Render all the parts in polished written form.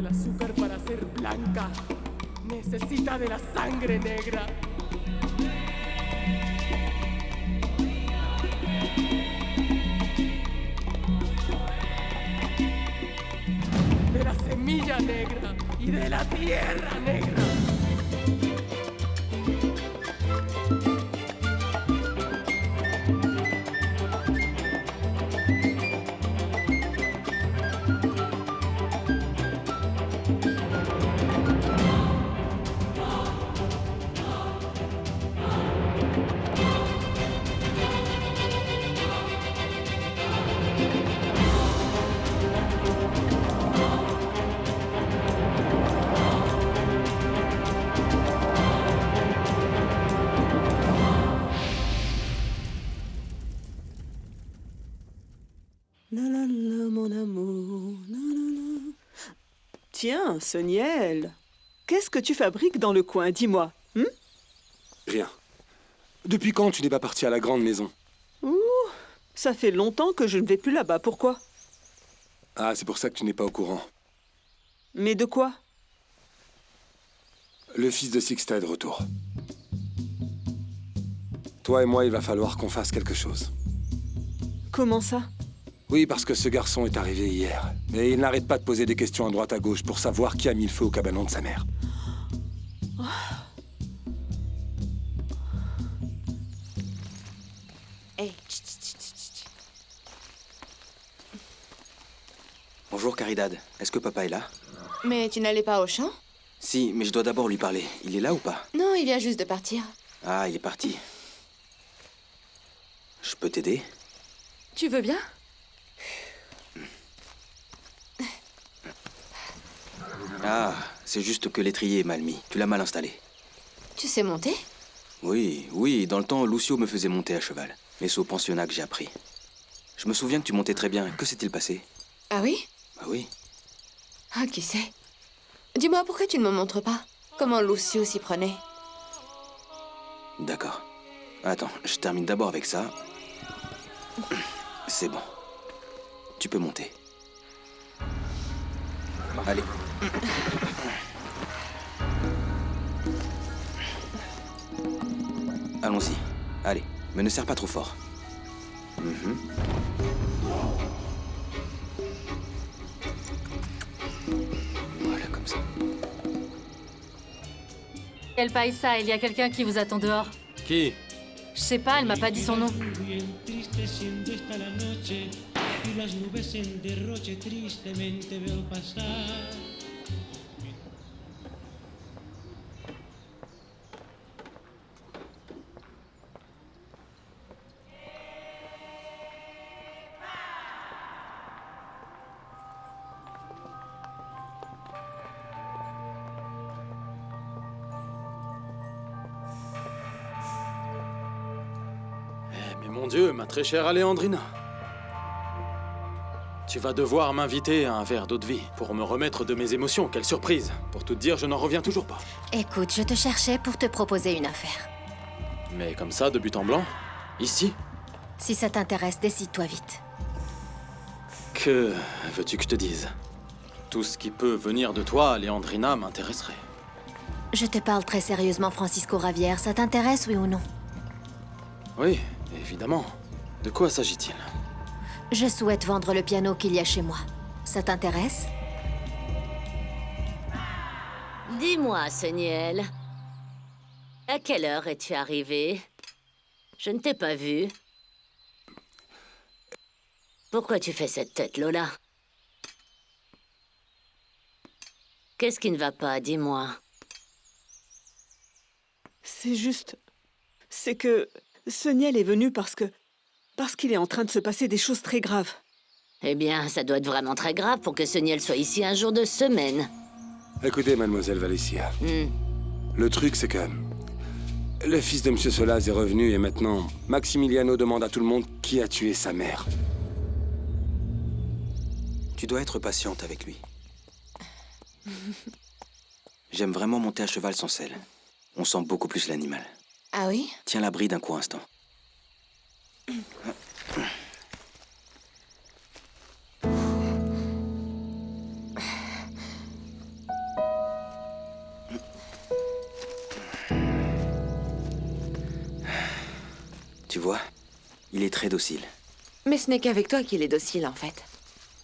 el azúcar para ser blanca necesita de la sangre negra. De la semilla negra y de la tierra negra. La la la, mon amour. La, la, la. Tiens, Soniel, qu'est-ce que tu fabriques dans le coin, dis-moi. Rien. Depuis quand tu n'es pas parti à la grande maison? Ouh, ça fait longtemps que je ne vais plus là-bas, pourquoi? Ah, c'est pour ça que tu n'es pas au courant. Mais de quoi? Le fils de Sixta est de retour. Toi et moi, il va falloir qu'on fasse quelque chose. Comment ça? Oui, parce que ce garçon est arrivé hier. Et il n'arrête pas de poser des questions à droite à gauche pour savoir qui a mis le feu au cabanon de sa mère. Hey, tch, tch, tch, tch, tch. Bonjour Caridad, est-ce que papa est là? Mais tu n'allais pas au champ? Si, mais je dois d'abord lui parler. Il est là ou pas? Non, il vient juste de partir. Ah, il est parti. Je peux t'aider? Tu veux bien? Ah, c'est juste que l'étrier est mal mis. Tu l'as mal installé. Tu sais monter? Oui, dans le temps, Lucio me faisait monter à cheval. Mais c'est au pensionnat que j'ai appris. Je me souviens que tu montais très bien. Que s'est-il passé? Ah oui? Bah oui. Ah, qui sait? Dis-moi, pourquoi tu ne me montres pas? Comment Lucio s'y prenait? D'accord. Attends, je termine d'abord avec ça. C'est bon. Tu peux monter. Allez. Allons-y. Allez, mais ne serre pas trop fort. Voilà, comme ça. El Paisa, il y a quelqu'un qui vous attend dehors. Qui? Je sais pas, elle m'a pas dit son nom. Bien triste siendo esta la noche y las nubes en derroche tristemente veo pasar. Mais mon Dieu, ma très chère Aléandrina. Tu vas devoir m'inviter à un verre d'eau de vie pour me remettre de mes émotions. Quelle surprise! Pour tout te dire, je n'en reviens toujours pas. Écoute, je te cherchais pour te proposer une affaire. Mais comme ça, de but en blanc? Ici? Si ça t'intéresse, décide-toi vite. Que veux-tu que je te dise? Tout ce qui peut venir de toi, Aléandrina, m'intéresserait. Je te parle très sérieusement, Francisco Ravière. Ça t'intéresse, oui ou non? Oui, évidemment. De quoi s'agit-il? Je souhaite vendre le piano qu'il y a chez moi. Ça t'intéresse? Dis-moi, Soniel. À quelle heure es-tu arrivé? Je ne t'ai pas vu. Pourquoi tu fais cette tête, Lola? Qu'est-ce qui ne va pas, dis-moi? C'est juste... C'est que... Soniel est venu parce qu'il est en train de se passer des choses très graves. Eh bien, ça doit être vraiment très grave pour que Soniel soit ici un jour de semaine. Écoutez, mademoiselle Valencia. Le truc, c'est que... Le fils de Monsieur Solaz est revenu et maintenant, Maximiliano demande à tout le monde qui a tué sa mère. Tu dois être patiente avec lui. J'aime vraiment monter à cheval sans selle. On sent beaucoup plus l'animal. Ah oui? Tiens la bride un court instant. Tu vois, il est très docile. Mais ce n'est qu'avec toi qu'il est docile, en fait.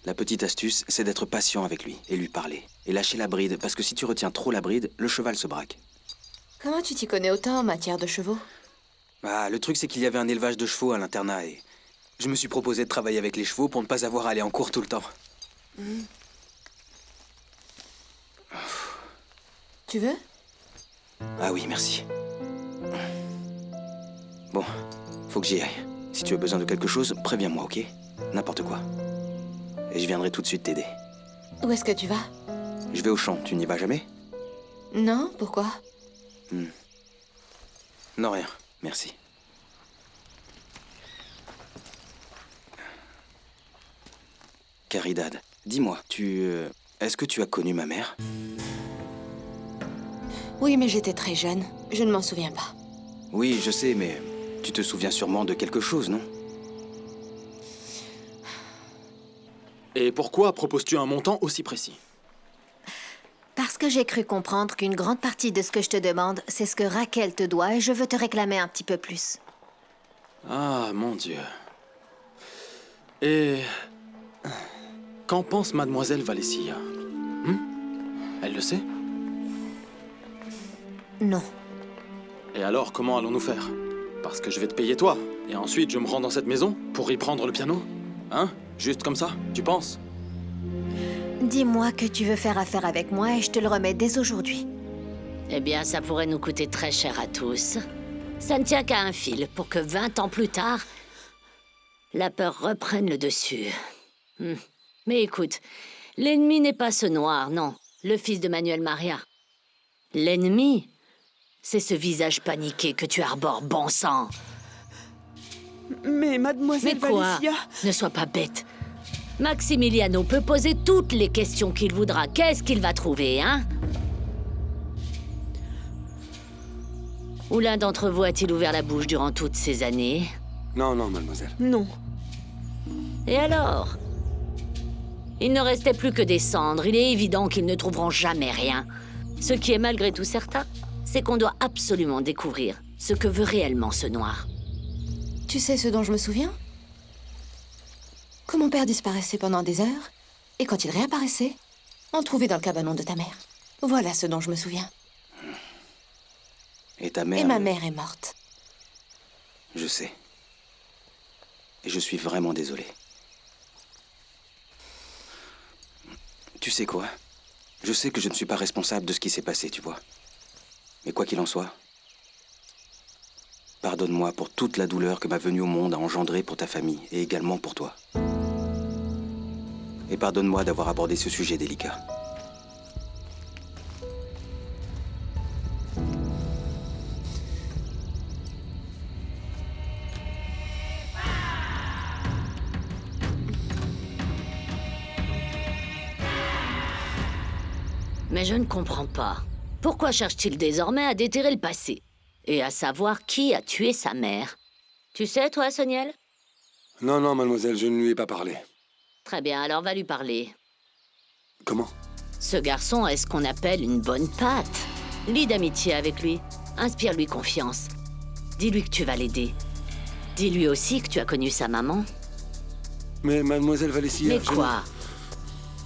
La petite astuce, c'est d'être patient avec lui et lui parler. Et lâcher la bride, parce que si tu retiens trop la bride, le cheval se braque. Comment tu t'y connais autant en matière de chevaux? Ah, le truc, c'est qu'il y avait un élevage de chevaux à l'internat et je me suis proposé de travailler avec les chevaux pour ne pas avoir à aller en cours tout le temps. Tu veux? Ah oui, merci. Bon, faut que j'y aille. Si tu as besoin de quelque chose, préviens-moi, ok? N'importe quoi. Et je viendrai tout de suite t'aider. Où est-ce que tu vas? Je vais au champ, tu n'y vas jamais? Non, pourquoi? Non, rien, merci. Caridad, dis-moi, est-ce que tu as connu ma mère? Oui, mais j'étais très jeune. Je ne m'en souviens pas. Oui, je sais, mais tu te souviens sûrement de quelque chose, non? Et pourquoi proposes-tu un montant aussi précis? Parce que j'ai cru comprendre qu'une grande partie de ce que je te demande, c'est ce que Raquel te doit et je veux te réclamer un petit peu plus. Ah, mon Dieu. Et... qu'en pense mademoiselle Valencia? Elle le sait? Non. Et alors, comment allons-nous faire? Parce que je vais te payer toi, et ensuite je me rends dans cette maison pour y prendre le piano? Hein? Juste comme ça, tu penses? Dis-moi que tu veux faire affaire avec moi et je te le remets dès aujourd'hui. Eh bien, ça pourrait nous coûter très cher à tous. Ça ne tient qu'à un fil pour que 20 ans plus tard, la peur reprenne le dessus. Mais écoute, l'ennemi n'est pas ce noir, non. Le fils de Manuel Maria. L'ennemi, c'est ce visage paniqué que tu arbores, bon sang. Mais mademoiselle Mais quoi? Valencia... Ne sois pas bête. Maximiliano peut poser toutes les questions qu'il voudra. Qu'est-ce qu'il va trouver, hein? Ou l'un d'entre vous a-t-il ouvert la bouche durant toutes ces années? Non, non, mademoiselle. Non. Et alors? Il ne restait plus que des cendres. Il est évident qu'ils ne trouveront jamais rien. Ce qui est malgré tout certain, c'est qu'on doit absolument découvrir ce que veut réellement ce noir. Tu sais ce dont je me souviens? Que mon père disparaissait pendant des heures, et quand il réapparaissait, on le trouvait dans le cabanon de ta mère. Voilà ce dont je me souviens. Et ta mère... Et ma mère est morte. Je sais. Et je suis vraiment désolé. Tu sais quoi? Je sais que je ne suis pas responsable de ce qui s'est passé, tu vois. Mais quoi qu'il en soit, pardonne-moi pour toute la douleur que ma venue au monde a engendrée pour ta famille et également pour toi. Et pardonne-moi d'avoir abordé ce sujet délicat. Mais je ne comprends pas. Pourquoi cherche-t-il désormais à déterrer le passé? Et à savoir qui a tué sa mère? Tu sais, toi, Soniel? Non, non, mademoiselle, je ne lui ai pas parlé. Très bien, alors va lui parler. Comment? Ce garçon est ce qu'on appelle une bonne patte. Lie d'amitié avec lui. Inspire-lui confiance. Dis-lui que tu vas l'aider. Dis-lui aussi que tu as connu sa maman. Mais mademoiselle Valencia... Mais quoi?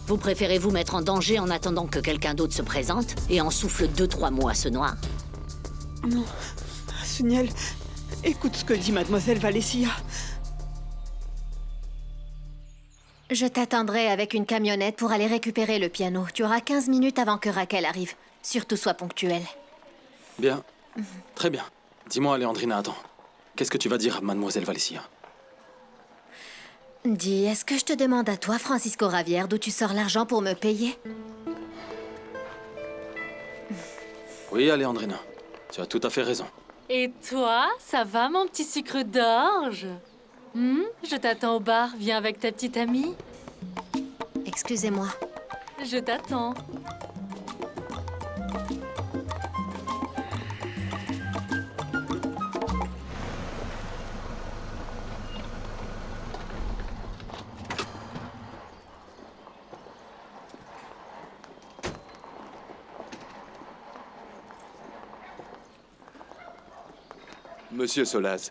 Vous préférez vous mettre en danger en attendant que quelqu'un d'autre se présente et en souffle 2-3 mots à ce noir? Non. Suniel, écoute ce que dit mademoiselle Valencia. Je t'attendrai avec une camionnette pour aller récupérer le piano. Tu auras 15 minutes avant que Raquel arrive. Surtout sois ponctuel. Bien. Très bien. Dis-moi, Léandrina, attends. Qu'est-ce que tu vas dire à mademoiselle Valencia? Dis, est-ce que je te demande à toi, Francisco Ravière, d'où tu sors l'argent pour me payer? Oui, Léandrina. Tu as tout à fait raison. Et toi, ça va, mon petit sucre d'orge? Je t'attends au bar. Viens avec ta petite amie. Excusez-moi. Je t'attends. Monsieur Solaz,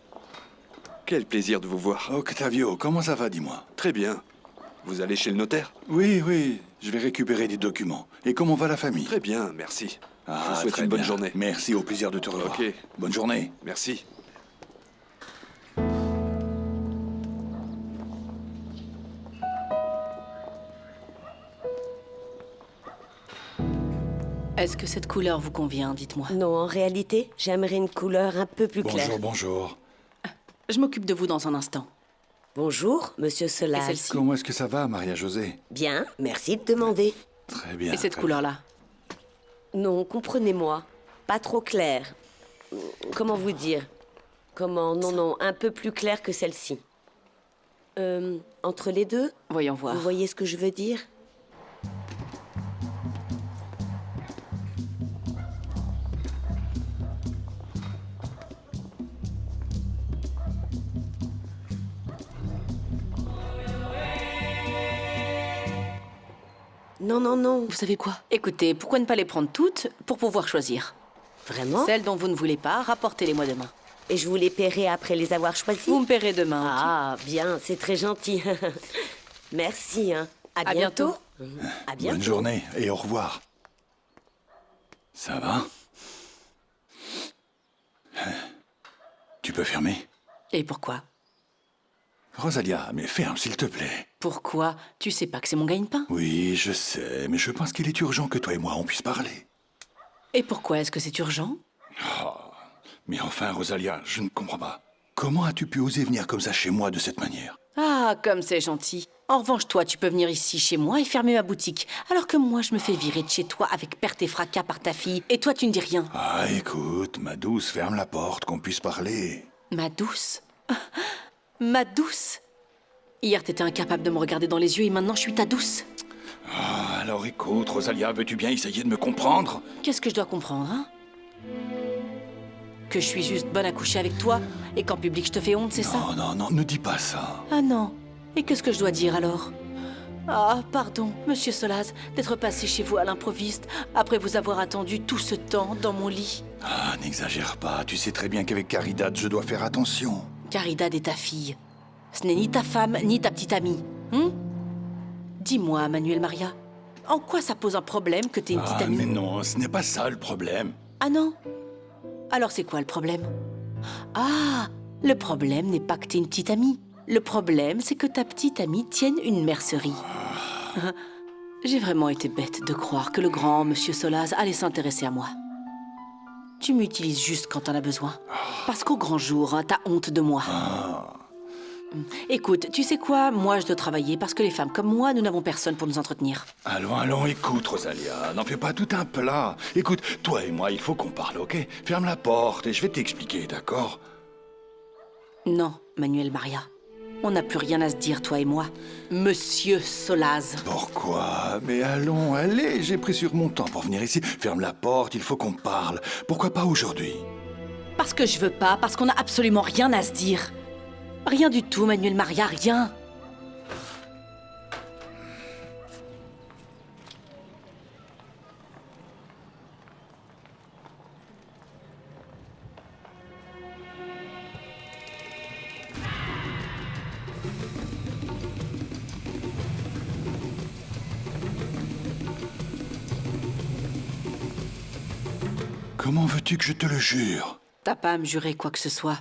Quel plaisir de vous voir. Octavio, comment ça va, dis-moi? Très bien. Vous allez chez le notaire? Oui, oui, je vais récupérer des documents. Et comment va la famille? Très bien, merci. Je vous Ah, souhaite très une bonne bien. journée. Merci, au plaisir de te revoir. Ok. Bonne journée. Merci. Est-ce que cette couleur vous convient, dites-moi? Non, en réalité, j'aimerais une couleur un peu plus claire. Bonjour, bonjour. Je m'occupe de vous dans un instant. Bonjour, monsieur Et Solaz. celle-ci? Comment est-ce que ça va, Maria-Josée? Bien, merci de demander. Très bien. Et cette très couleur-là? Non, comprenez-moi. Pas trop clair. Comment vous dire? Comment? Non, non, un peu plus clair que celle-ci. Entre les deux? Voyons voir. Vous voyez ce que je veux dire? Non, non, non. Vous savez quoi? Écoutez, pourquoi ne pas les prendre toutes pour pouvoir choisir? Vraiment? Celles dont vous ne voulez pas, rapportez-les-moi demain. Et je vous les paierai après les avoir choisis? Vous me paierez demain. ok? Ah, bien, c'est très gentil. Merci, hein. À bientôt. À bientôt. Bonne journée et au revoir. Ça va? Tu peux fermer? Et pourquoi? Rosalia, mais ferme, s'il te plaît. Pourquoi? Tu sais pas que c'est mon gagne-pain? Oui, je sais, mais je pense qu'il est urgent que toi et moi on puisse parler. Et pourquoi est-ce que c'est urgent? Mais enfin, Rosalia, je ne comprends pas. Comment as-tu pu oser venir comme ça chez moi de cette manière? Ah, comme c'est gentil. En revanche, toi, tu peux venir ici chez moi et fermer ma boutique, alors que moi, je me fais virer de chez toi avec perte et fracas par ta fille, et toi, tu ne dis rien. Ah, écoute, ma douce, ferme la porte, qu'on puisse parler. Ma douce? Ma douce? Hier, t'étais incapable de me regarder dans les yeux et maintenant, je suis ta douce. Ah, alors écoute, Rosalia, veux-tu bien essayer de me comprendre? Qu'est-ce que je dois comprendre, hein? Que je suis juste bonne à coucher avec toi et qu'en public, je te fais honte, c'est ça? Non, non, non, ne dis pas ça. Ah non. Et qu'est-ce que je dois dire alors? Ah, pardon, monsieur Solaz, d'être passé chez vous à l'improviste après vous avoir attendu tout ce temps dans mon lit. Ah, n'exagère pas, tu sais très bien qu'avec Caridad, je dois faire attention. Caridad est ta fille. Ce n'est ni ta femme, ni ta petite amie. Dis-moi, Manuel Maria, en quoi ça pose un problème que t'aies une petite amie? Mais non, ce n'est pas ça le problème. Ah non? Alors c'est quoi le problème? Ah, le problème n'est pas que t'aies une petite amie. Le problème, c'est que ta petite amie tienne une mercerie. J'ai vraiment été bête de croire que le grand monsieur Solaz allait s'intéresser à moi. Tu m'utilises juste quand t'en as besoin. Parce qu'au grand jour, hein, t'as honte de moi. Écoute, tu sais quoi? Moi, je dois travailler parce que les femmes comme moi, nous n'avons personne pour nous entretenir. Allons, allons, écoute, Rosalia, n'en fais pas tout un plat. Écoute, toi et moi, il faut qu'on parle, ok? Ferme la porte et je vais t'expliquer, d'accord? Non, Manuel Maria. On n'a plus rien à se dire, toi et moi. Monsieur Solaz. Pourquoi? Mais allons, allez, j'ai pris sur mon temps pour venir ici. Ferme la porte, il faut qu'on parle. Pourquoi pas aujourd'hui? Parce que je veux pas, parce qu'on n'a absolument rien à se dire. Rien du tout, Manuel Maria, rien. Comment veux-tu que je te le jure? T'as pas à me jurer quoi que ce soit.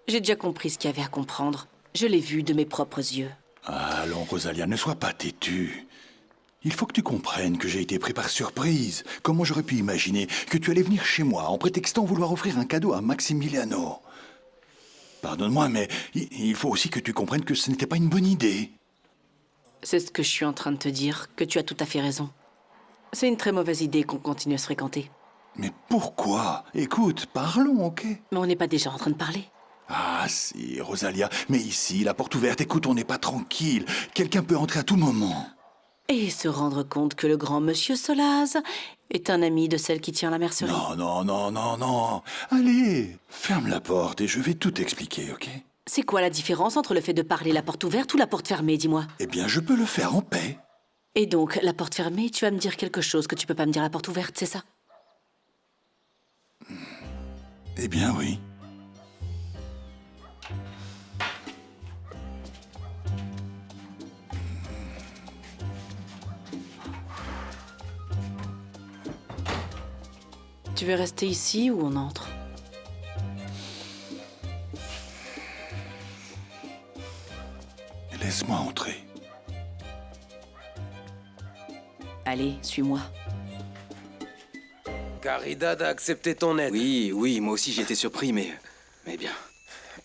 J'ai déjà compris ce qu'il y avait à comprendre. Je l'ai vu de mes propres yeux. Allons, Rosalia, ne sois pas têtue. Il faut que tu comprennes que j'ai été pris par surprise. Comment j'aurais pu imaginer que tu allais venir chez moi en prétextant vouloir offrir un cadeau à Maximiliano? Pardonne-moi, mais il faut aussi que tu comprennes que ce n'était pas une bonne idée. C'est ce que je suis en train de te dire, que tu as tout à fait raison. C'est une très mauvaise idée qu'on continue à se fréquenter. Mais pourquoi? Écoute, parlons, ok? Mais on n'est pas déjà en train de parler? Ah si, Rosalia, mais ici, la porte ouverte, écoute, on n'est pas tranquille. Quelqu'un peut entrer à tout moment. Et se rendre compte que le grand monsieur Solaz est un ami de celle qui tient la mercerie. Non, non, non, non, non. Allez, ferme la porte et je vais tout expliquer, ok? C'est quoi la différence entre le fait de parler la porte ouverte ou la porte fermée, dis-moi? Eh bien, je peux le faire en paix. Et donc, la porte fermée, tu vas me dire quelque chose que tu peux pas me dire la porte ouverte, c'est ça? Eh bien, oui. Tu veux rester ici ou on entre? Laisse-moi entrer. Allez, suis-moi. Caridad a accepté ton aide. Oui, moi aussi j'ai été surpris, mais bien.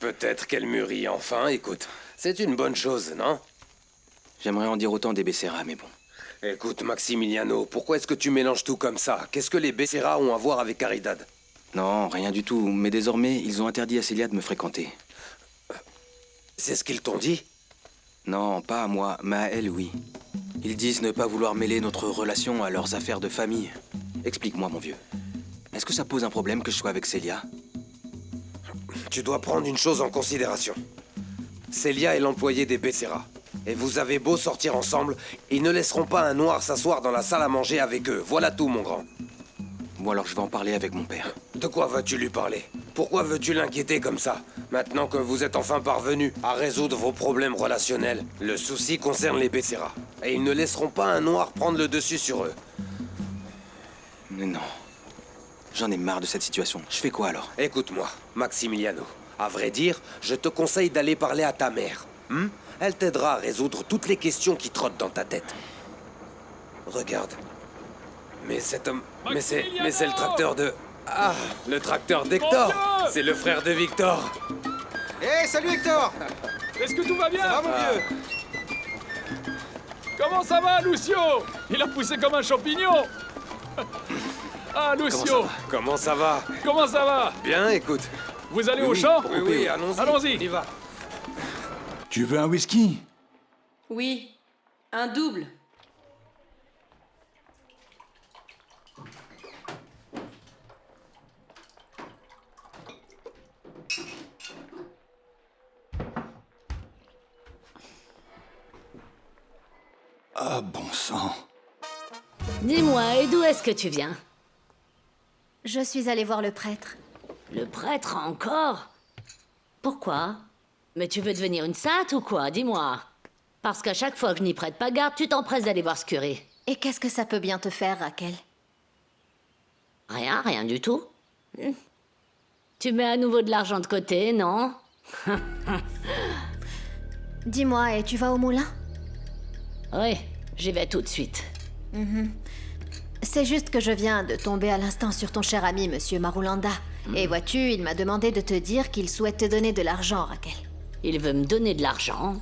Peut-être qu'elle mûrit enfin, écoute. C'est une bonne chose, non? J'aimerais en dire autant des Becerra, mais bon. Écoute, Maximiliano, pourquoi est-ce que tu mélanges tout comme ça? Qu'est-ce que les Becerra ont à voir avec Caridad? Non, rien du tout, mais désormais, ils ont interdit à Célia de me fréquenter. C'est ce qu'ils t'ont dit? Non, pas à moi, mais à elle, oui. Ils disent ne pas vouloir mêler notre relation à leurs affaires de famille. Explique-moi, mon vieux. Est-ce que ça pose un problème que je sois avec Célia? Tu dois prendre une chose en considération. Célia est l'employée des Becerra. Et vous avez beau sortir ensemble, ils ne laisseront pas un noir s'asseoir dans la salle à manger avec eux. Voilà tout, mon grand. Bon, alors je vais en parler avec mon père. De quoi vas-tu lui parler? Pourquoi veux-tu l'inquiéter comme ça? Maintenant que vous êtes enfin parvenu à résoudre vos problèmes relationnels, le souci concerne les Becerra. Et ils ne laisseront pas un noir prendre le dessus sur eux. Mais non. J'en ai marre de cette situation. Je fais quoi alors? Écoute-moi, Maximiliano. À vrai dire, je te conseille d'aller parler à ta mère. Elle t'aidera à résoudre toutes les questions qui trottent dans ta tête. Regarde. Mais cet homme... Mais c'est le tracteur de... Ah, le tracteur d'Hector. C'est le frère de Victor. Hé, salut Hector. Est-ce que tout va bien? Ça va, mon vieux? Comment ça va, Lucio? Il a poussé comme un champignon. Ah, Lucio. Comment ça va? Comment ça va? Bien, écoute. Vous allez au champ? Oui, allons-y. Allons-y. On y va. Tu veux un whisky? Oui, un double. Ah, bon sang. Dis-moi, et d'où est-ce que tu viens? Je suis allée voir le prêtre. Le prêtre encore? Pourquoi? Mais tu veux devenir une sainte ou quoi? Dis-moi. Parce qu'à chaque fois que je n'y prête pas garde, tu t'empresses d'aller voir ce curé. Et qu'est-ce que ça peut bien te faire, Raquel? Rien du tout. Tu mets à nouveau de l'argent de côté, non? Dis-moi, et tu vas au moulin? Oui, j'y vais tout de suite. C'est juste que je viens de tomber à l'instant sur ton cher ami, Monsieur Marulanda. Et vois-tu, il m'a demandé de te dire qu'il souhaite te donner de l'argent, Raquel. Il veut me donner de l'argent?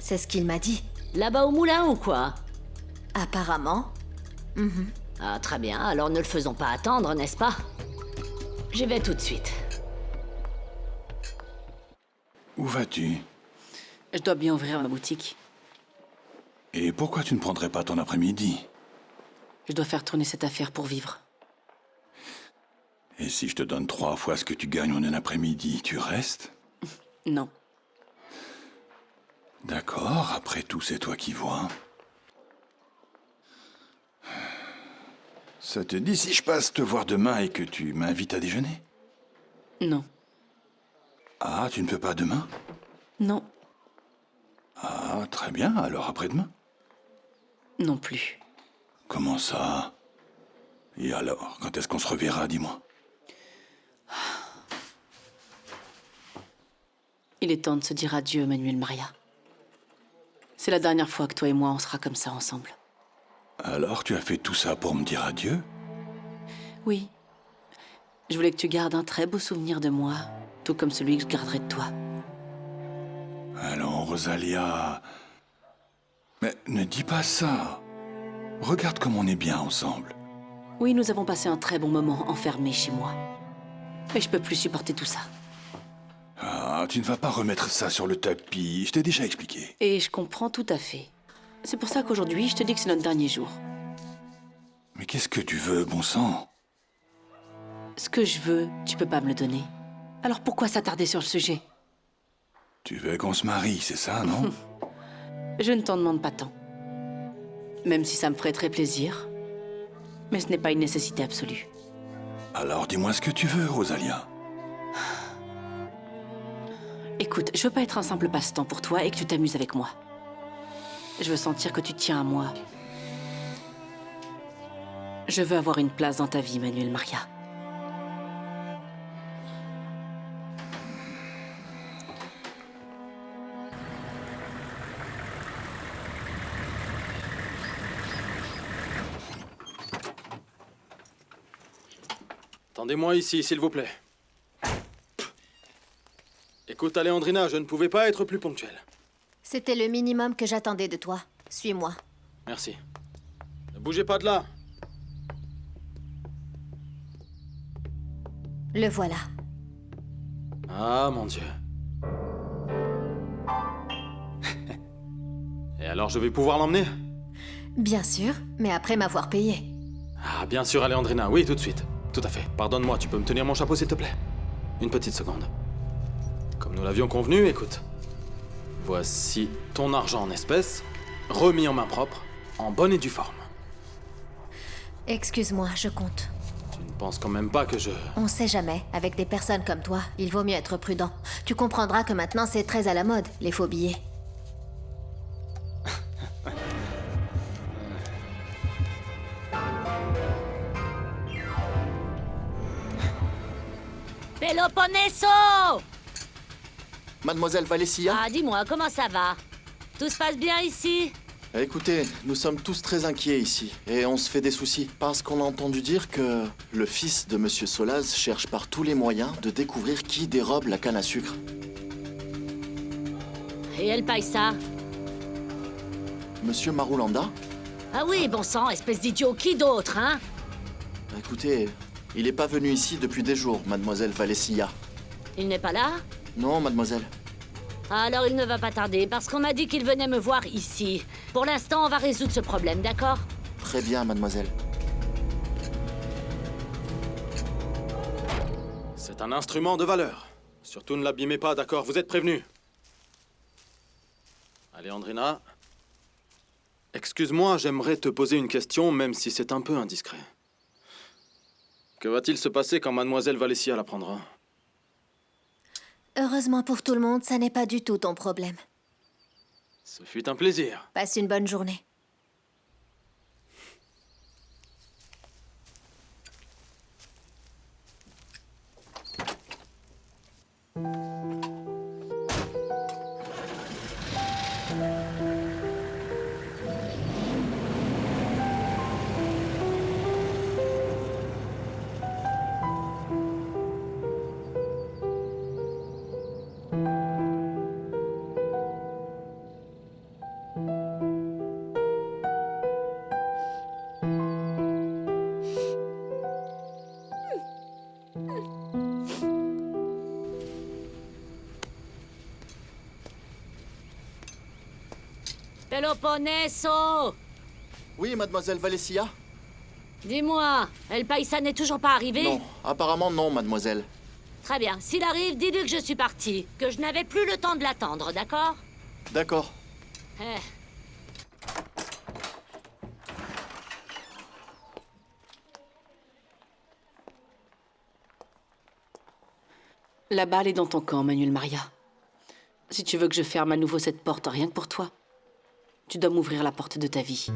C'est ce qu'il m'a dit. Là-bas au moulin ou quoi? Apparemment. Ah, très bien, alors ne le faisons pas attendre, n'est-ce pas? J'y vais tout de suite. Où vas-tu? Je dois bien ouvrir ma boutique. Et pourquoi tu ne prendrais pas ton après-midi? Je dois faire tourner cette affaire pour vivre. Et si je te donne 3 fois ce que tu gagnes en un après-midi, tu restes? Non. D'accord, après tout, c'est toi qui vois. Ça te dit si je passe te voir demain et que tu m'invites à déjeuner? Non. Ah, tu ne peux pas demain? Non. Ah, très bien, alors après-demain? Non plus. Comment ça? Et alors, quand est-ce qu'on se reverra, dis-moi? Il est temps de se dire adieu, Manuel Maria. C'est la dernière fois que toi et moi, on sera comme ça ensemble. Alors, tu as fait tout ça pour me dire adieu? Oui. Je voulais que tu gardes un très beau souvenir de moi, tout comme celui que je garderai de toi. Allons, Rosalia... Mais ne dis pas ça. Regarde comme on est bien ensemble. Oui, nous avons passé un très bon moment enfermés chez moi. Mais je peux plus supporter tout ça. Ah, tu ne vas pas remettre ça sur le tapis, je t'ai déjà expliqué. Et je comprends tout à fait. C'est pour ça qu'aujourd'hui, je te dis que c'est notre dernier jour. Mais qu'est-ce que tu veux, bon sang? Ce que je veux, tu peux pas me le donner. Alors pourquoi s'attarder sur le sujet? Tu veux qu'on se marie, c'est ça, non? Je ne t'en demande pas tant. Même si ça me ferait très plaisir. Mais ce n'est pas une nécessité absolue. Alors dis-moi ce que tu veux, Rosalia. Écoute, je veux pas être un simple passe-temps pour toi et que tu t'amuses avec moi. Je veux sentir que tu tiens à moi. Je veux avoir une place dans ta vie, Manuel Maria. Attendez-moi ici, s'il vous plaît. Écoute, Alejandrina, je ne pouvais pas être plus ponctuel. C'était le minimum que j'attendais de toi. Suis-moi. Merci. Ne bougez pas de là. Le voilà. Ah, mon Dieu. Et alors, je vais pouvoir l'emmener? Bien sûr, mais après m'avoir payé. Ah, bien sûr, Alejandrina, oui, tout de suite. Tout à fait. Pardonne-moi, tu peux me tenir mon chapeau, s'il te plaît? Une petite seconde. Comme nous l'avions convenu, écoute. Voici ton argent en espèces, remis en main propre, en bonne et due forme. Excuse-moi, je compte. Tu ne penses quand même pas que je... On sait jamais, avec des personnes comme toi, il vaut mieux être prudent. Tu comprendras que maintenant c'est très à la mode, les faux billets. Peloponneso! Mademoiselle Valessia? Ah, dis-moi, comment ça va? Tout se passe bien ici? Écoutez, nous sommes tous très inquiets ici, et on se fait des soucis, parce qu'on a entendu dire que le fils de Monsieur Solaz cherche par tous les moyens de découvrir qui dérobe la canne à sucre. Et elle paye ça? Monsieur Marulanda? Ah oui, bon sang, espèce d'idiot, qui d'autre, hein? Écoutez, il n'est pas venu ici depuis des jours, Mademoiselle Valessia. Il n'est pas là? Non, mademoiselle. Alors il ne va pas tarder, parce qu'on m'a dit qu'il venait me voir ici. Pour l'instant, on va résoudre ce problème, d'accord? Très bien, mademoiselle. C'est un instrument de valeur. Surtout ne l'abîmez pas, d'accord? Vous êtes prévenus. Alejandrina, excuse-moi, j'aimerais te poser une question, même si c'est un peu indiscret. Que va-t-il se passer quand Mademoiselle Valessia l'apprendra? Heureusement pour tout le monde, ça n'est pas du tout ton problème. Ce fut un plaisir. Passe une bonne journée. Peloponneso! Oui, mademoiselle Valessia? Dis-moi, El Paisa n'est toujours pas arrivé? Non, apparemment non, mademoiselle. Très bien, s'il arrive, dis-lui que je suis partie, que je n'avais plus le temps de l'attendre, d'accord? D'accord. Eh. La balle est dans ton camp, Manuel Maria. Si tu veux que je ferme à nouveau cette porte rien que pour toi, tu dois m'ouvrir la porte de ta vie.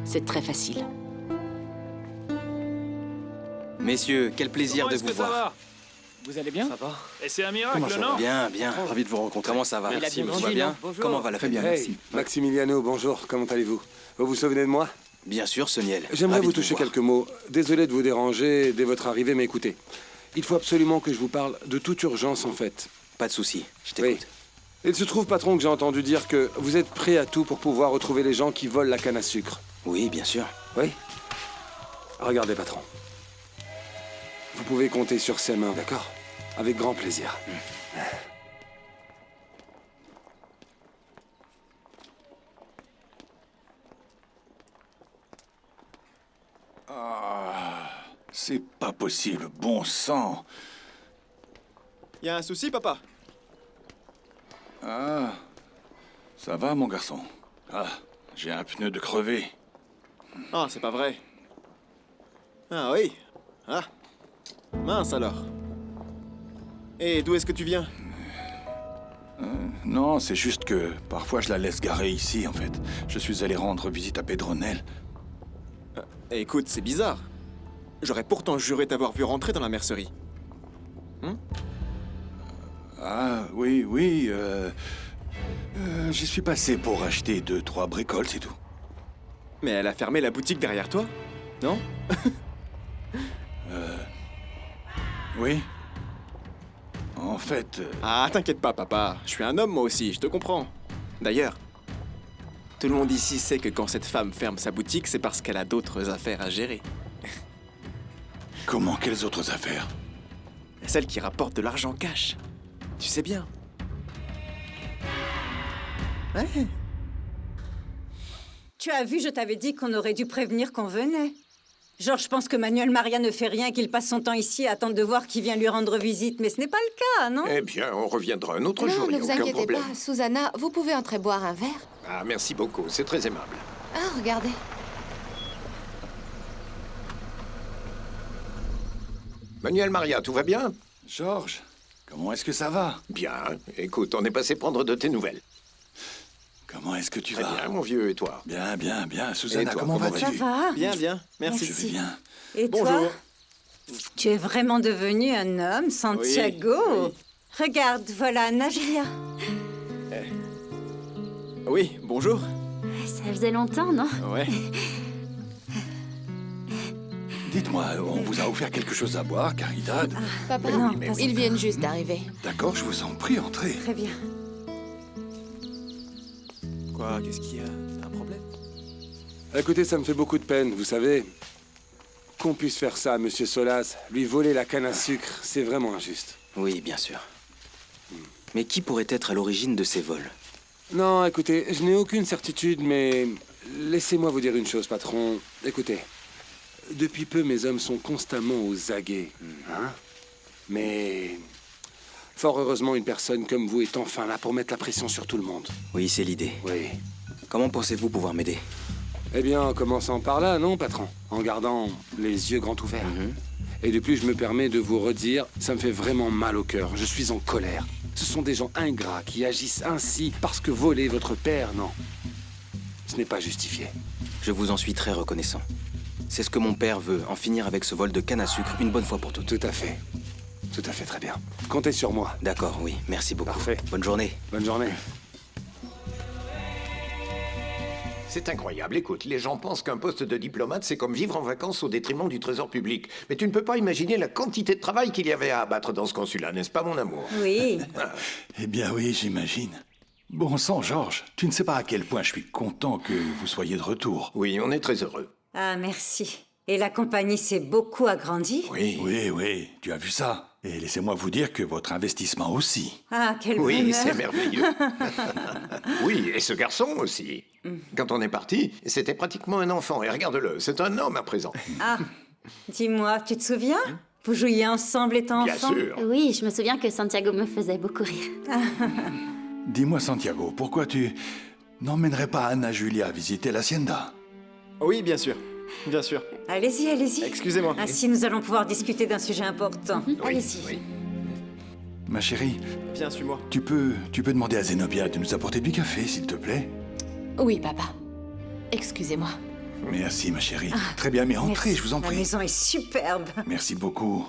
C'est très facile. Messieurs, quel plaisir de vous voir. Vous allez bien? Ça va? Et c'est un miracle, non? Bien, bien. Ravi de vous rencontrer. Comment ça va? Merci, tout va bien? Comment va la famille? Hey, Maximiliano, bonjour, comment allez-vous? Vous vous souvenez de moi? Bien sûr, Soniel. J'aimerais Ravi vous de toucher voir. quelques mots. Désolé de vous déranger dès votre arrivée, mais écoutez. Il faut absolument que je vous parle de toute urgence, en fait. Pas de souci, je t'écoute. Oui. Il se trouve, patron, que j'ai entendu dire que vous êtes prêt à tout pour pouvoir retrouver les gens qui volent la canne à sucre. Oui, bien sûr. Oui? Regardez, patron. Vous pouvez compter sur ses mains, d'accord? Avec grand plaisir. Ah, c'est pas possible, bon sang. Y a un souci, papa? Ah, ça va, mon garçon? Ah, j'ai un pneu de crevé. Ah, c'est pas vrai. Ah oui. Ah. Mince alors. Et d'où est-ce que tu viens? Non, c'est juste que parfois je la laisse garer ici, en fait. Je suis allé rendre visite à Pedronel. Écoute, c'est bizarre. J'aurais pourtant juré t'avoir vu rentrer dans la mercerie. Ah, oui, oui, j'y suis passé pour acheter 2-3 bricoles, c'est tout. Mais elle a fermé la boutique derrière toi, non? Oui. En fait... Ah, t'inquiète pas, papa. Je suis un homme, moi aussi, je te comprends. D'ailleurs, tout le monde ici sait que quand cette femme ferme sa boutique, c'est parce qu'elle a d'autres affaires à gérer. Comment? Quelles autres affaires? Celles qui rapportent de l'argent cash. Tu sais bien. Ouais. Tu as vu, je t'avais dit qu'on aurait dû prévenir qu'on venait. Genre, je pense que Manuel Maria ne fait rien, qu'il passe son temps ici à attendre de voir qui vient lui rendre visite, mais ce n'est pas le cas, non? Eh bien, on reviendra un autre Non, jour, ne y a vous aucun inquiétez problème. pas. Susanna, vous pouvez entrer boire un verre? Ah, merci beaucoup, c'est très aimable. Ah, regardez. Manuel Maria, tout va bien? Georges, comment est-ce que ça va? Bien. Écoute, on est passé prendre de tes nouvelles. Comment est-ce que tu Très vas? bien, mon vieux, et toi? Bien, bien, bien. Et Susanna, toi, comment comment vas-tu? Ça va? Bien, bien. Merci. Je vais bien. Et Bonjour. toi? Tu es vraiment devenu un homme, Santiago? Oui. Regarde, voilà Nagilia. Oui, bonjour. Ça faisait longtemps, non? Ouais. Dites-moi, on vous a offert quelque chose à boire, Caridad? Papa, Non, mais pas oui. ils viennent juste d'arriver. D'accord, je vous en prie, entrez. Très bien. Quoi? Qu'est-ce qu'il y a? T'as un problème? Écoutez, ça me fait beaucoup de peine, vous savez. Qu'on puisse faire ça à Monsieur Solas, lui voler la canne à sucre, c'est vraiment injuste. Oui, bien sûr. Mais qui pourrait être à l'origine de ces vols? Non, écoutez, je n'ai aucune certitude, mais laissez-moi vous dire une chose, patron. Écoutez, depuis peu, mes hommes sont constamment aux aguets, hein? Mais fort heureusement, une personne comme vous est enfin là pour mettre la pression sur tout le monde. Oui, c'est l'idée. Oui. Comment pensez-vous pouvoir m'aider? Eh bien, en commençant par là, non, patron? En gardant les yeux grands ouverts. Et de plus, je me permets de vous redire, ça me fait vraiment mal au cœur. Je suis en colère. Ce sont des gens ingrats qui agissent ainsi parce que voler votre père, non. Ce n'est pas justifié. Je vous en suis très reconnaissant. C'est ce que mon père veut, en finir avec ce vol de canne à sucre une bonne fois pour toutes. Tout à fait. Tout à fait, très bien. Comptez sur moi. D'accord, oui. Merci beaucoup. Parfait. Bonne journée. Bonne journée. C'est incroyable. Écoute, les gens pensent qu'un poste de diplomate, c'est comme vivre en vacances au détriment du trésor public. Mais tu ne peux pas imaginer la quantité de travail qu'il y avait à abattre dans ce consulat, n'est-ce pas, mon amour? Oui. Eh bien oui, j'imagine. Bon sang, Georges, tu ne sais pas à quel point je suis content que vous soyez de retour. Oui, on est très heureux. Ah, merci. Et la compagnie s'est beaucoup agrandie? Oui. Oui, oui, tu as vu ça. Et laissez-moi vous dire que votre investissement aussi. Ah, quel Oui, bonheur. c'est merveilleux. Oui, et ce garçon aussi. Quand on est parti, c'était pratiquement un enfant. Et regarde-le, c'est un homme à présent. Ah, dis-moi, tu te souviens? Vous jouiez ensemble étant Bien enfant? sûr. Oui, je me souviens que Santiago me faisait beaucoup rire. Dis-moi, Santiago, pourquoi tu n'emmènerais pas Anna Julia visiter l'hacienda? Oui, bien sûr. Bien sûr. Allez-y, allez-y. Excusez-moi. Ainsi, nous allons pouvoir discuter d'un sujet important. Allez-y. Ma chérie, Viens, suis-moi. tu peux demander à Zenobia de nous apporter du café, s'il te plaît? Oui, papa. Excusez-moi. Merci, ma chérie. Très bien, mais entrez, Merci. je vous en La prie. maison est superbe. Merci beaucoup.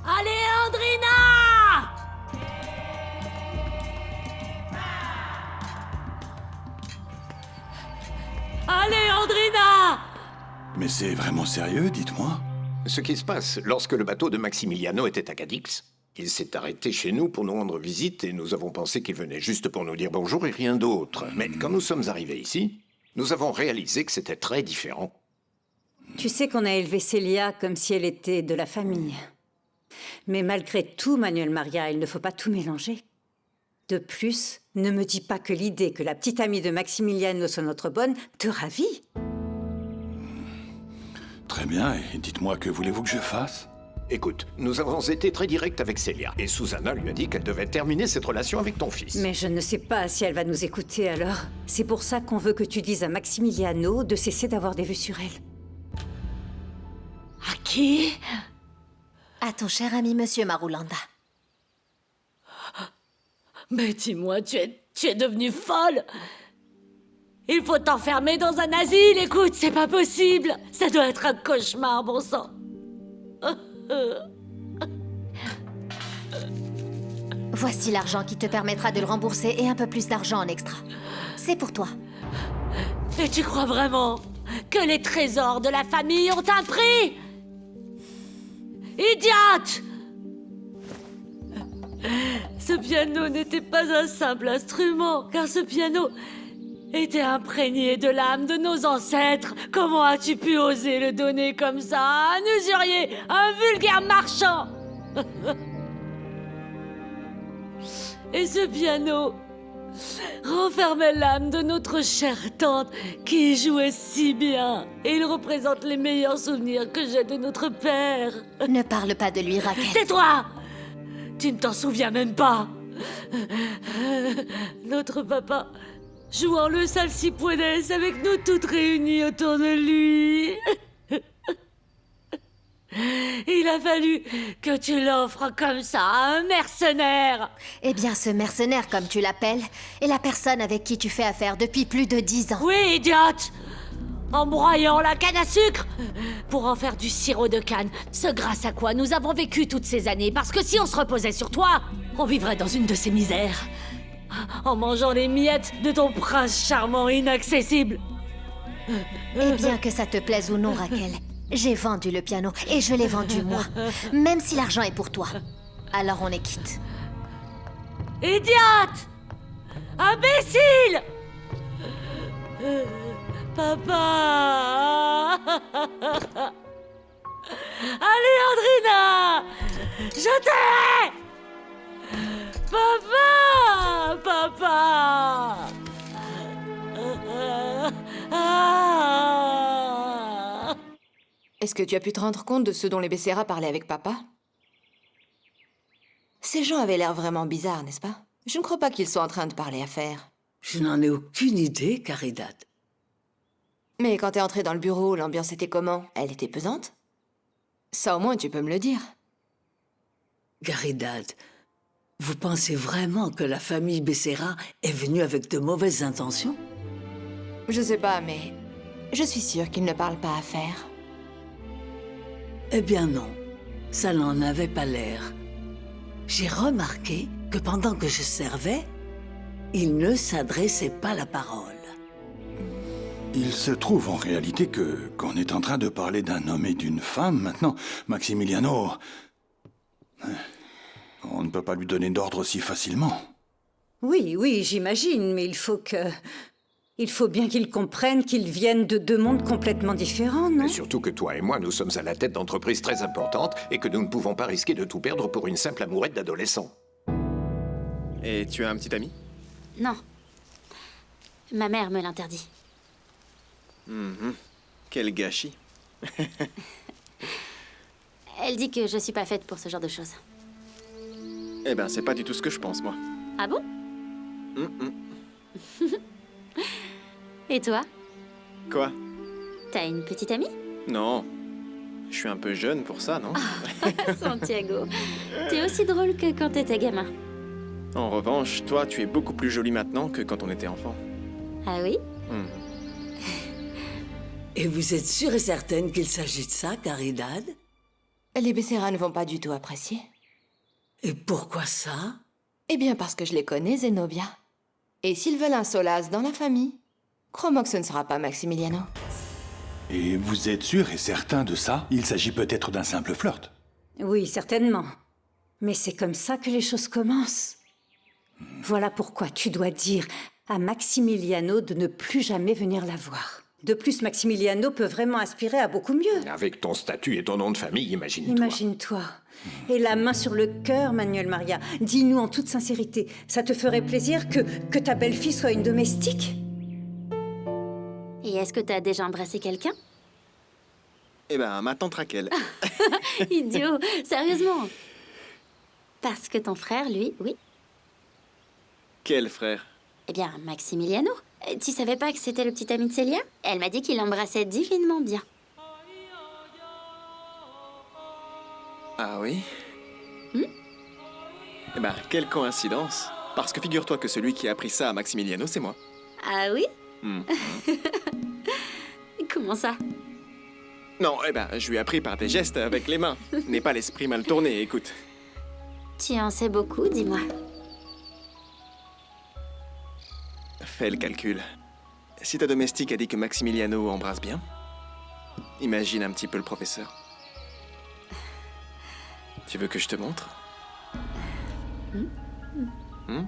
Aléandrina! Aléandrina! Mais c'est vraiment sérieux, dites-moi? Ce qui se passe, lorsque le bateau de Maximiliano était à Cadix, il s'est arrêté chez nous pour nous rendre visite et nous avons pensé qu'il venait juste pour nous dire bonjour et rien d'autre. Mais quand nous sommes arrivés ici, nous avons réalisé que c'était très différent. Tu sais qu'on a élevé Célia comme si elle était de la famille. Mais malgré tout, Manuel Maria, il ne faut pas tout mélanger. De plus, ne me dis pas que l'idée que la petite amie de Maximiliano soit notre bonne te ravit. Très bien, et dites-moi, que voulez-vous que je fasse? Écoute, nous avons été très directs avec Célia, et Susanna lui a dit qu'elle devait terminer cette relation avec ton fils. Mais je ne sais pas si elle va nous écouter alors. C'est pour ça qu'on veut que tu dises à Maximiliano de cesser d'avoir des vues sur elle. À qui? À ton cher ami Monsieur Marulanda. Mais dis-moi, tu es devenue folle. Il faut t'enfermer dans un asile, écoute, c'est pas possible. Ça doit être un cauchemar, bon sang. Voici l'argent qui te permettra de le rembourser et un peu plus d'argent en extra. C'est pour toi. Et tu crois vraiment que les trésors de la famille ont un prix? Idiote! Ce piano n'était pas un simple instrument, car ce piano était imprégné de l'âme de nos ancêtres. Comment as-tu pu oser le donner comme ça à un usurier, un vulgaire marchand? Et ce piano renfermait l'âme de notre chère tante qui jouait si bien. Et il représente les meilleurs souvenirs que j'ai de notre père. Ne parle pas de lui, Raquel. Tais-toi! Tu ne t'en souviens même pas. Notre papa jouant le salsipuedes avec nous toutes réunies autour de lui. Il a fallu que tu l'offres comme ça à un mercenaire. Eh bien, ce mercenaire, comme tu l'appelles, est la personne avec qui tu fais affaire depuis plus de 10 ans. Oui, idiote! En broyant la canne à sucre pour en faire du sirop de canne. Ce grâce à quoi nous avons vécu toutes ces années. Parce que si on se reposait sur toi, on vivrait dans une de ces misères. En mangeant les miettes de ton prince charmant inaccessible. Eh bien, que ça te plaise ou non, Raquel, j'ai vendu le piano et je l'ai vendu moi. Même si l'argent est pour toi. Alors on est quitte. Idiote! Imbécile! Papa! Allez, Andrina! Je t'ai! Papa! Papa! Est-ce que tu as pu te rendre compte de ce dont les Becerra parlaient avec papa? Ces gens avaient l'air vraiment bizarres, n'est-ce pas? Je ne crois pas qu'ils soient en train de parler affaires. Je n'en ai aucune idée, Caridad. Mais quand t'es entrée dans le bureau, l'ambiance était comment? Elle était pesante? Ça au moins tu peux me le dire. Caridad, vous pensez vraiment que la famille Becerra est venue avec de mauvaises intentions? Je sais pas, mais je suis sûre qu'ils ne parlent pas affaires. Eh bien non, ça n'en avait pas l'air. J'ai remarqué que pendant que je servais, ils ne s'adressaient pas la parole. Il se trouve en réalité qu'on est en train de parler d'un homme et d'une femme maintenant. Maximiliano, on ne peut pas lui donner d'ordre si facilement. Oui, j'imagine, mais il faut bien qu'ils comprennent qu'ils viennent de deux mondes complètement différents, non? Et surtout que toi et moi, nous sommes à la tête d'entreprises très importantes et que nous ne pouvons pas risquer de tout perdre pour une simple amourette d'adolescent. Et tu as un petit ami? Non. Ma mère me l'interdit. Quel gâchis. Elle dit que je suis pas faite pour ce genre de choses. Eh ben, c'est pas du tout ce que je pense, moi. Ah bon? Et toi? Quoi? T'as une petite amie? Non. Je suis un peu jeune pour ça, non? Santiago, t'es aussi drôle que quand t'étais gamin. En revanche, toi, tu es beaucoup plus jolie maintenant que quand on était enfant. Ah oui? Et vous êtes sûre et certaine qu'il s'agit de ça, Caridad? Les Becerra ne vont pas du tout apprécier. Et pourquoi ça? Eh bien parce que je les connais, Zenobia. Et s'ils veulent un Solaz dans la famille, crois-moi que ce ne sera pas Maximiliano. Et vous êtes sûr et certain de ça? Il s'agit peut-être d'un simple flirt. Oui, certainement. Mais c'est comme ça que les choses commencent. Voilà pourquoi tu dois dire à Maximiliano de ne plus jamais venir la voir. De plus, Maximiliano peut vraiment aspirer à beaucoup mieux. Avec ton statut et ton nom de famille, imagine-toi. Imagine-toi. Et la main sur le cœur, Manuel Maria. Dis-nous en toute sincérité, ça te ferait plaisir que ta belle-fille soit une domestique? Et est-ce que t'as déjà embrassé quelqu'un? Eh ben, ma tante Raquel. Idiot, sérieusement. Parce que ton frère, lui, oui. Quel frère? Eh bien, Maximiliano. Tu savais pas que c'était le petit ami de Célia? Elle m'a dit qu'il l'embrassait divinement bien. Ah oui? Eh ben, quelle coïncidence. Parce que figure-toi que celui qui a appris ça à Maximiliano, c'est moi. Ah oui? Hmm. Comment ça? Non, eh ben, je lui ai appris par des gestes avec les mains. N'aie pas l'esprit mal tourné, écoute. Tu en sais beaucoup, dis-moi. Fais le calcul. Si ta domestique a dit que Maximiliano embrasse bien, imagine un petit peu le professeur. Tu veux que je te montre? Hmm?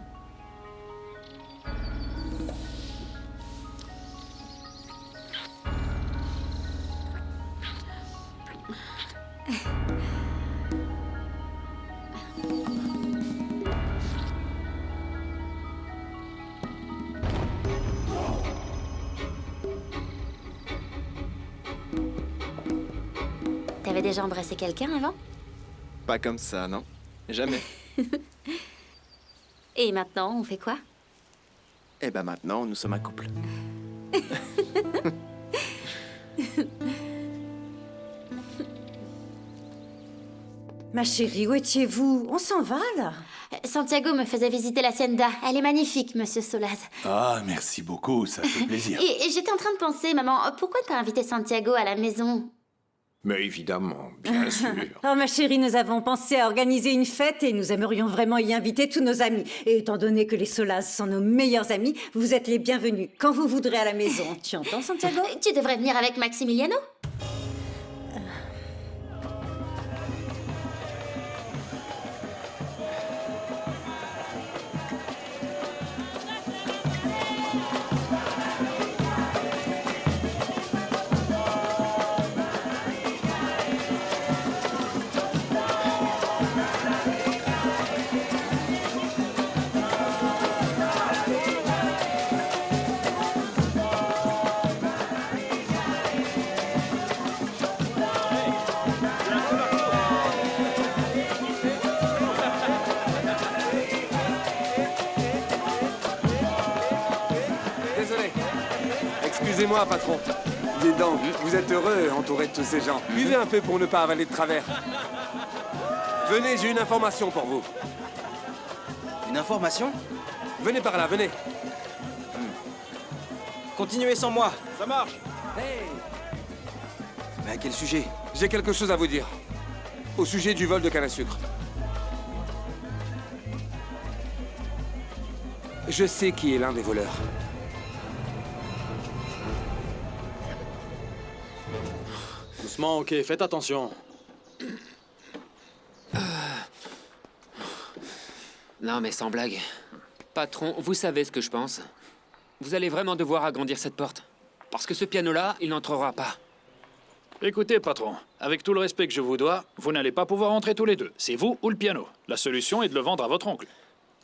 T'avais déjà embrassé quelqu'un avant? Pas comme ça, non? Jamais. Et maintenant, on fait quoi? Eh ben maintenant, nous sommes un couple. Ma chérie, où étiez-vous? On s'en va, là? Santiago me faisait visiter l'hacienda. Elle est magnifique, monsieur Solaz. Ah, merci beaucoup, ça fait plaisir. Et j'étais en train de penser, maman, pourquoi ne pas inviter Santiago à la maison? Mais évidemment, bien sûr. Oh, ma chérie, nous avons pensé à organiser une fête et nous aimerions vraiment y inviter tous nos amis. Et étant donné que les Solaz sont nos meilleurs amis, vous êtes les bienvenus quand vous voudrez à la maison. Tu entends, Santiago? Tu devrais venir avec Maximiliano. Excusez-moi, patron. Dis donc, vous êtes heureux entouré de tous ces gens. Buvez un peu pour ne pas avaler de travers. Venez, j'ai une information pour vous. Une information? Venez par là, venez. Continuez sans moi. Ça marche. Hey. Mais à quel sujet? J'ai quelque chose à vous dire. Au sujet du vol de canne à sucre. Je sais qui est l'un des voleurs. Doucement, ok, faites attention. Non, mais sans blague. Patron, vous savez ce que je pense. Vous allez vraiment devoir agrandir cette porte. Parce que ce piano-là, il n'entrera pas. Écoutez, patron, avec tout le respect que je vous dois, vous n'allez pas pouvoir entrer tous les deux. C'est vous ou le piano. La solution est de le vendre à votre oncle.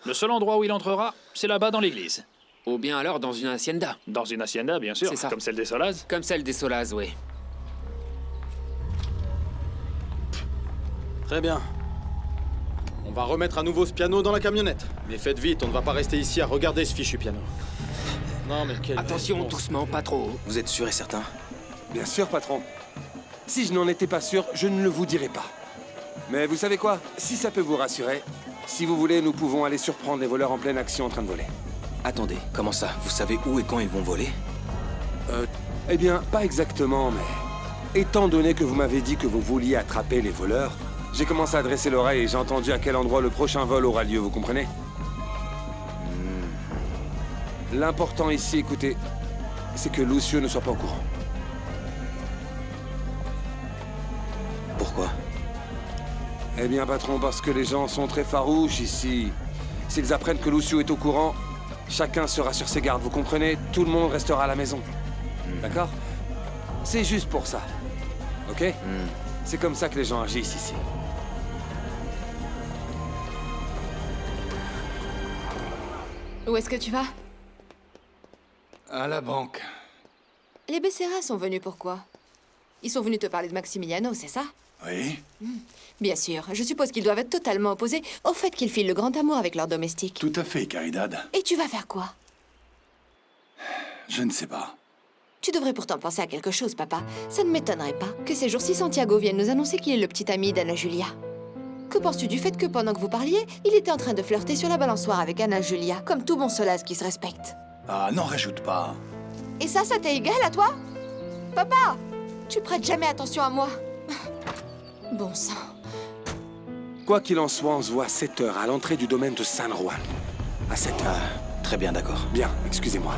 Le seul endroit où il entrera, c'est là-bas dans l'église. Ou bien alors dans une hacienda. Dans une hacienda, bien sûr. C'est ça. Comme celle des Solaz. Comme celle des Solaz, oui. Très bien. On va remettre à nouveau ce piano dans la camionnette. Mais faites vite, on ne va pas rester ici à regarder ce fichu piano. Non, mais quel... Attention, doucement, pas trop. Vous êtes sûr et certain? Bien sûr, patron. Si je n'en étais pas sûr, je ne le vous dirais pas. Mais vous savez quoi? Si ça peut vous rassurer, si vous voulez, nous pouvons aller surprendre les voleurs en pleine action en train de voler. Attendez, comment ça? Vous savez où et quand ils vont voler? Eh bien, pas exactement, mais... Étant donné que vous m'avez dit que vous vouliez attraper les voleurs, j'ai commencé à dresser l'oreille et j'ai entendu à quel endroit le prochain vol aura lieu, vous comprenez? L'important ici, écoutez, c'est que Lucio ne soit pas au courant. Pourquoi? Eh bien, patron, parce que les gens sont très farouches ici. S'ils apprennent que Lucio est au courant, chacun sera sur ses gardes, vous comprenez? Tout le monde restera à la maison. D'accord? C'est juste pour ça. Ok? C'est comme ça que les gens agissent ici. Où est-ce que tu vas? À la banque. Les Becerra sont venus pourquoi? Ils sont venus te parler de Maximiliano, c'est ça? Oui. Bien sûr. Je suppose qu'ils doivent être totalement opposés au fait qu'ils filent le grand amour avec leur domestique. Tout à fait, Caridad. Et tu vas faire quoi? Je ne sais pas. Tu devrais pourtant penser à quelque chose, papa. Ça ne m'étonnerait pas que ces jours-ci Santiago vienne nous annoncer qu'il est le petit ami d'Anna Julia. Que penses-tu du fait que pendant que vous parliez, il était en train de flirter sur la balançoire avec Anna Julia, comme tout bon Solaz qui se respecte? Ah, n'en rajoute pas. Et ça t'est égal à toi? Papa, tu prêtes jamais attention à moi. Bon sang. Quoi qu'il en soit, on se voit à 7 heures à l'entrée du domaine de San Juan. À 7 heures. Très bien, d'accord. Bien, excusez-moi.